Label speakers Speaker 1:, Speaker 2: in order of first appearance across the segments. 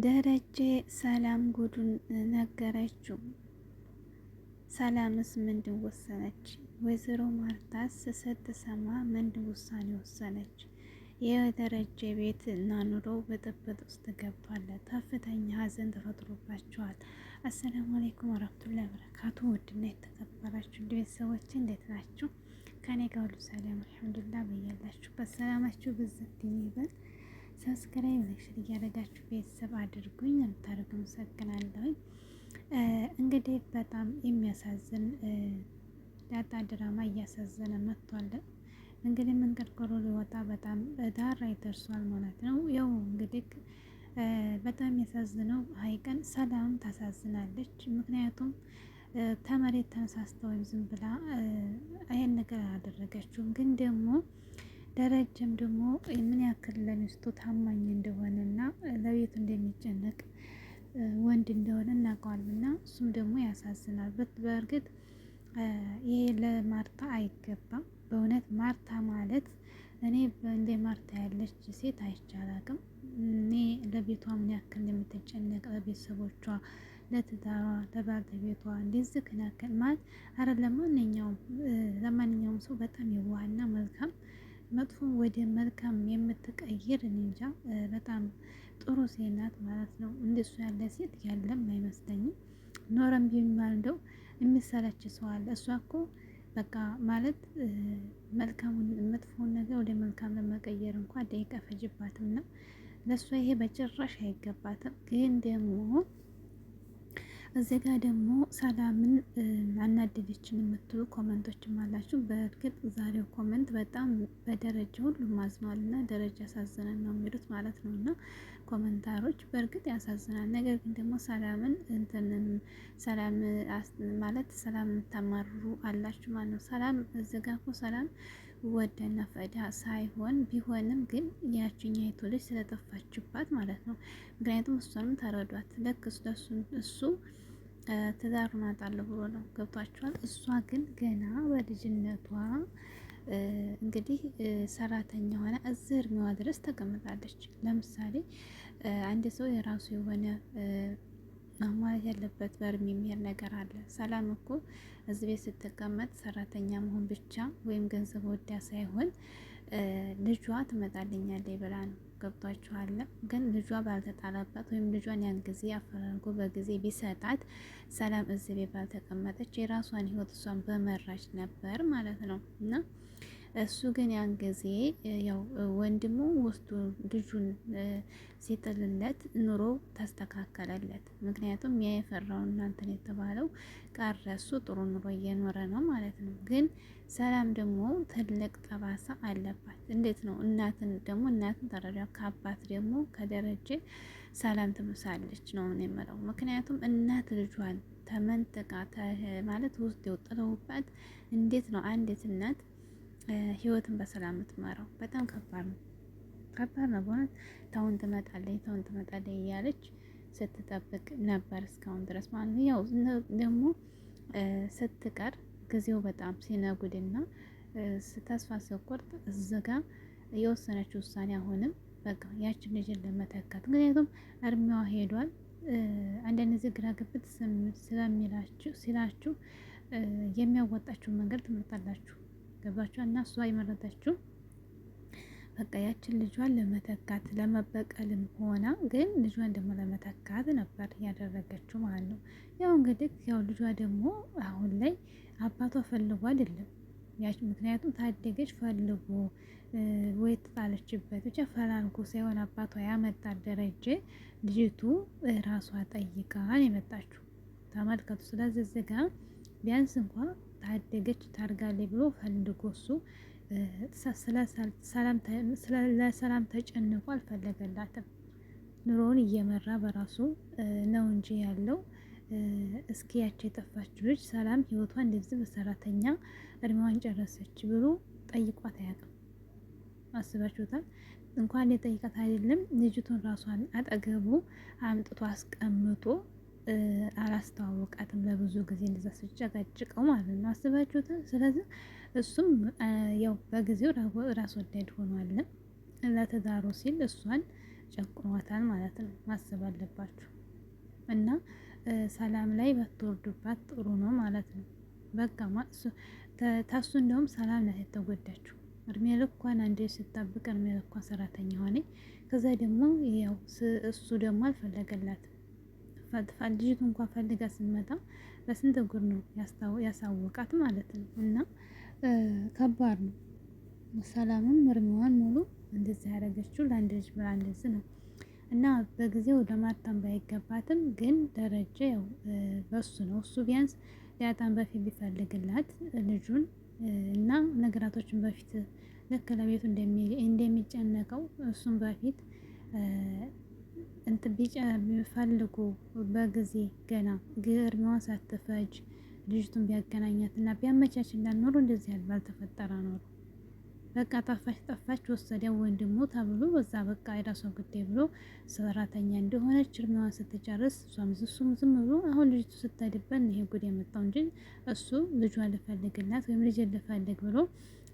Speaker 1: ደረጀ ሰላም ጉዱን ነገረችው። ሰላምስ ምንድን ወሰነች? ወይዘሮ ማርታስ ስትሰማ ምንድን ውሳኔ ወሰነች? የደረጀ ቤት እና ኑሮ ብጥብጥ ውስጥ ገብቷል። ከፍተኛ ሀዘን ተፈጥሮባቸዋል። አሰላሙ አለይኩም ወራህመቱላሂ ወበረካቱ። ውድና የተከበራችሁ ቤተሰቦች እንዴት ናችሁ? ከኔ ጋር ሁሉ ሰላም አልሐምዱሊላህ። በያላችሁበት ሰላማችሁ ብዝት ይበል። ሰብስክራይብ ላይክ እያደረጋችሁ ቤተሰብ አድርጉኝ። ለምታደርጉ መሰግናለሁ። እንግዲህ በጣም የሚያሳዝን ዳጣ ድራማ እያሳዘነ መጥቷል። እንግዲህ መንቀርቀሮ ሊወጣ በጣም ዳር ላይ ደርሷል ማለት ነው። ያው እንግዲህ በጣም የሚያሳዝነው ሀይቀን ሰላም ታሳዝናለች። ምክንያቱም ተመሬት ተነሳስተ ወይም ዝም ብላ ይሄን ነገር አላደረገችውም። ግን ደግሞ ደረጀም ደግሞ ምን ያክል ለሚስቱ ታማኝ እንደሆነ እና ለቤቱ እንደሚጨነቅ ወንድ እንደሆነ እናውቀዋለን። እና እሱም ደግሞ ያሳዝናል። በእርግጥ ይሄ ለማርታ አይገባም። በእውነት ማርታ ማለት እኔ እንደ ማርታ ያለች ሴት አይቻላቅም። እኔ ለቤቷ ምን ያክል እንደምትጨነቅ ለቤተሰቦቿ፣ ለትዳሯ፣ ለባለቤቷ እንደዚህ ክናከል ማለት አረ ለማንኛውም ሰው በጣም የዋህና መልካም መጥፎ ወደ መልካም የምትቀይር እንጃ በጣም ጥሩ ሴት ናት ማለት ነው። እንደሱ ያለ ሴት ያለም አይመስለኝም። ኖረም ቢባል እንደው የሚሰለች ሰው አለ። እሷ እኮ በቃ ማለት መልካሙን መጥፎውን ነገር ወደ መልካም ለመቀየር እንኳን ደቂቃ ፈጅባትም እና ለእሷ ይሄ በጭራሽ አይገባትም። ግን ደግሞ እዚህ ጋር ደግሞ ሰላምን አናደደችን የምትሉ ኮመንቶችም አላችሁ። በእርግጥ ዛሬው ኮመንት በጣም በደረጃ ሁሉም አዝኗል እና ደረጃ ያሳዝናል ነው የሚሉት ማለት ነው። እና ኮመንታሮች በእርግጥ ያሳዝናል። ነገር ግን ደግሞ ሰላምን ሰላም ማለት ሰላም የምታማርሩ አላችሁ ማለት ነው። ሰላም እዚህ ጋር እኮ ሰላም ወደና ፈዳ ሳይሆን ቢሆንም ግን ያችኛይቱ ልጅ ስለጠፋችባት ማለት ነው። ምክንያቱም እሷንም ተረዷት። ልክ እሱ ትዳሩን አጣለሁ ብሎ ነው ገብቷቸዋል። እሷ ግን ገና በልጅነቷ እንግዲህ ሰራተኛ ሆነ እዚህ እድሜዋ ድረስ ተቀምጣለች። ለምሳሌ አንድ ሰው የራሱ የሆነ ማለት ያለበት በእድሜ የሚሄድ ነገር አለ። ሰላም እኮ እዚህ ቤት ስትቀመጥ ሰራተኛ መሆን ብቻ ወይም ገንዘብ ወዳ ሳይሆን ልጇ ትመጣልኛለች ብላ ነው። ገብቷችኋል? ግን ልጇ ባልተጣላባት ወይም ልጇን ያን ጊዜ አፈላልጎ በጊዜ ቢሰጣት ሰላም እዚህ ቤት ባልተቀመጠች የራሷን ህይወት እሷን በመራች ነበር ማለት ነው። እና እሱ ግን ያን ጊዜ ያው ወንድሙ ወስዶ ልጁን ሲጥልለት ኑሮ ተስተካከለለት። ምክንያቱም ያ የፈራው እናንተን የተባለው ቀረ። እሱ ጥሩ ኑሮ እየኖረ ነው ማለት ነው። ግን ሰላም ደግሞ ትልቅ ጠባሳ አለባት። እንዴት ነው? እናትን ተረዳ። ከአባት ደግሞ ከደረጀ ሰላም ትምሳለች ነው የምለው። ምክንያቱም እናት ልጇን ተመንጥቃ ማለት ውስጥ የወጥለውባት እንዴት ነው አንዲት እናት ህይወትን በሰላም የምትመራው? በጣም ከባድ ነው። በእውነት ታውን ትመጣለች እያለች ስትጠብቅ ነበር እስካሁን ድረስ ማለት ነው። ያው ደግሞ ስትቀር ጊዜው በጣም ሲነጉድና ተስፋ ስቆርጥ እዚጋ የወሰነች ውሳኔ አሁንም በቃ ያችን ልጅን ለመተካት ምክንያቱም እድሜዋ ሄዷል። አንዳንድ ጊዜ ግራ ግብት ሲላችሁ የሚያወጣችሁን መንገድ ትመርጣላችሁ። ገባችሁ? እና እሷ የመረጠችው በቃ ያችን ልጇን ለመተካት ለመበቀልም ሆና ግን ልጇን ደግሞ ለመተካት ነበር ያደረገችው ማለት ነው። ያው እንግዲህ ያው ልጇ ደግሞ አሁን ላይ አባቷ ፈልጎ አይደለም ያች ምክንያቱም ታደገች ፈልጎ ወይ ተጣለችበት ብቻ ፈላልጎ ሳይሆን አባቷ ያመጣት ደረጀ ልጅቱ ራሷ ጠይቃን የመጣችው ተመልከቱ። ስለዚህ እዚህ ጋር ቢያንስ እንኳን ታደገች ታርጋለች ብሎ ፈልጎ እሱ ለሰላም ተጨንቆ አልፈለገላትም። ኑሮውን እየመራ በራሱ ነው እንጂ ያለው እስኪ ያቺ የጠፋችው ልጅ ሰላም ህይወቷን እንደዚህ በሰራተኛ እድሜዋን ጨረሰች ብሎ ጠይቋት አያውቅም። አስባችሁታል? እንኳን የጠይቃት አይደለም ልጅቱን ራሷን አጠገቡ አምጥቶ አስቀምጦ አላስተዋወቃትም። ለብዙ ጊዜ እንደዛ ሲጨቃጭቀው ማለት ነው። አስባችሁታል? ስለዚህ እሱም ያው በጊዜው ራስ ወዳድ ሆኗል። ለትዳሩ ሲል እሷን ጨቁኗታል ማለት ነው። ማሰብ አለባችሁ እና ሰላም ላይ ባትወርዱባት ጥሩ ነው ማለት ነው። በቃ ታሱ እንደውም ሰላም ናት የተጎዳችው። እድሜ ልኳን አንዴ ስታብቅ እድሜ ልኳን ሰራተኛ ሆነ። ከዛ ደግሞ ያው እሱ ደግሞ አልፈለገላትም። ልጅቱ እንኳን ፈልጋ ስንመጣ በስንት ጉር ነው ያሳወቃት ማለት ነው። እና ከባድ ነው። ሰላምም እርሜዋን ሙሉ እንደዚህ ያደረገችው ለአንድ ልጅ ብላ እንደዚህ ነው። እና በጊዜው ለማርታም ባይገባትም ግን ደረጀ ያው በሱ ነው። እሱ ቢያንስ ሊያጣን በፊት ቢፈልግላት ልጁን እና ነገራቶችን በፊት ልክ ለቤቱ እንደሚጨነቀው እሱም በፊት እንትን ቢፈልጉ በጊዜ ገና እድሜዋን ሳትፈጅ ልጅቱን ቢያገናኛት እና ቢያመቻችላት ኖሮ እንደዚህ ያለ ባልተፈጠረ ኖሮ። በቃ ጠፋች ወሰደው ወንድሙ ተብሎ በዛ በቃ የራሷ ጉዳይ ብሎ ሰራተኛ እንደሆነች እድሜዋን ስትጨርስ እሱም ዝም ብሎ አሁን ልጅቱ ስትሄድበት ይሄ ጉድ የመጣው እንጂ እሱ ልጇን ልፈልግላት ወይም ልጅ ልፈልግ ብሎ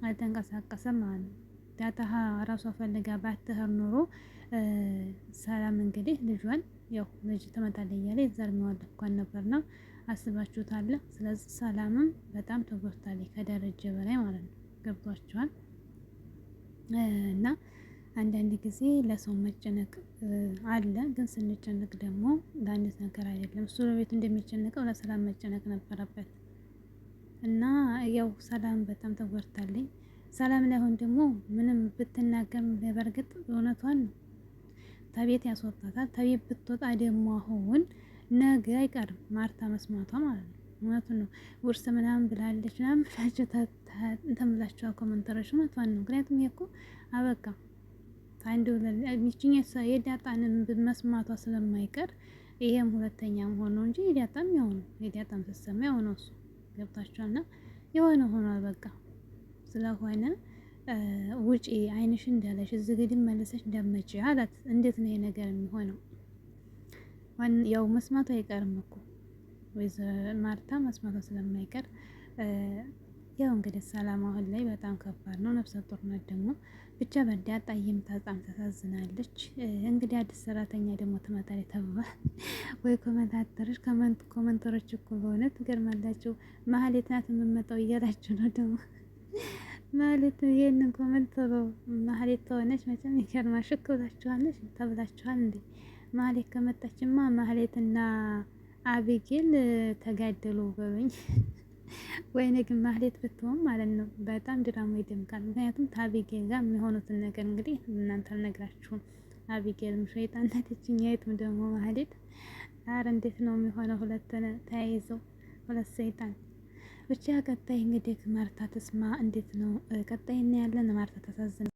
Speaker 1: አልተንቀሳቀሰም ማለት ነው። ዳታሃ ራሷ ፈልጋ ባትሄድ ኖሮ ሰላም እንግዲህ ልጇን ያው ልጅ ትመጣለች እያለ የዛር የሚዋል እንኳን ነበርና አስባችሁታል። ስለዚህ ሰላምም በጣም ተጎድታለች ከደረጀ በላይ ማለት ነው። ገብቷችኋል? እና አንዳንድ ጊዜ ለሰው መጨነቅ አለ፣ ግን ስንጨነቅ ደግሞ ለአንድ ነገር አይደለም። እሱ ለቤቱ እንደሚጨነቀው ለሰላም መጨነቅ ነበረበት። እና ያው ሰላም በጣም ተጎድታለች። ሰላም ላይ አሁን ደግሞ ምንም ብትናገር በርግጥ እውነቷን ነው። ተቤት ያስወጣታል። ተቤት ብትወጣ ደግሞ አሁን ነገ አይቀርም ማርታ መስማቷ ማለት ነው። እውነቱን ነው። ውርስ ምናምን ብላለች ምናምን ብላችሁ እንትን ብላችኋል ኮመንተሮች። እውነቷን ነው። ምክንያቱም ይሄ እኮ አበቃ አንዱ ሚችኛ የዳጣንም መስማቷ ስለማይቀር ይሄም ሁለተኛም ሆኖ እንጂ የዳጣም ያው ነው። የዳጣም ስትሰማ ያው ነው እሱ ገብታችኋልና የሆነ ሆኗል በቃ። ስለሆነ ውጪ አይንሽ እንዳለሽ እዚህ ግድም መለሰሽ እንደመጪ አላት። እንዴት ነው ይሄ ነገር የሚሆነው? ያው መስማቷ አይቀርም እኮ ወይዘ ማርታ መስማቷ ስለማይቀር ያው እንግዲህ ሰላም አሁን ላይ በጣም ከባድ ነው። ነፍሰ ጡር ናት ደግሞ ብቻ በዳጣዬም በጣም ታሳዝናለች። እንግዲህ አዲስ ሰራተኛ ደግሞ ትመጣለች ተብሏል። ወይ ኮመንታተሮች ኮመንተሮች እኮ በእውነት ትገርማላችሁ። ማህሌት ናት የምመጣው እያላችሁ ነው ደግሞ ማለት ይሄንን ኮመንተሮ ማህሌት ተሆነች መቼም ይገርማል። ሽክ ብላችኋለች ተብላችኋል እንዴ? ማህሌት ከመጣችማ ማህሌትና አቢጌል ተጋደሉ በሉኝ። ወይኔ ግን ማህሌት ብትሆን ማለት ነው በጣም ድራማ ይደምቃል። ምክንያቱም ከአቢጌል ጋር የሚሆኑትን ነገር እንግዲህ እናንተ አልነግራችሁም። አቢጌልም ሸይጣን ናትችኛይቱም ደግሞ ማህሌት። ኧረ እንዴት ነው የሚሆነው? ሁለት ተያይዘው ሁለት ሰይጣን ብቻ። ቀጣይ እንግዲህ ማርታ ተስማ እንዴት ነው ቀጣይ እናያለን። ማርታ ተሳዝነ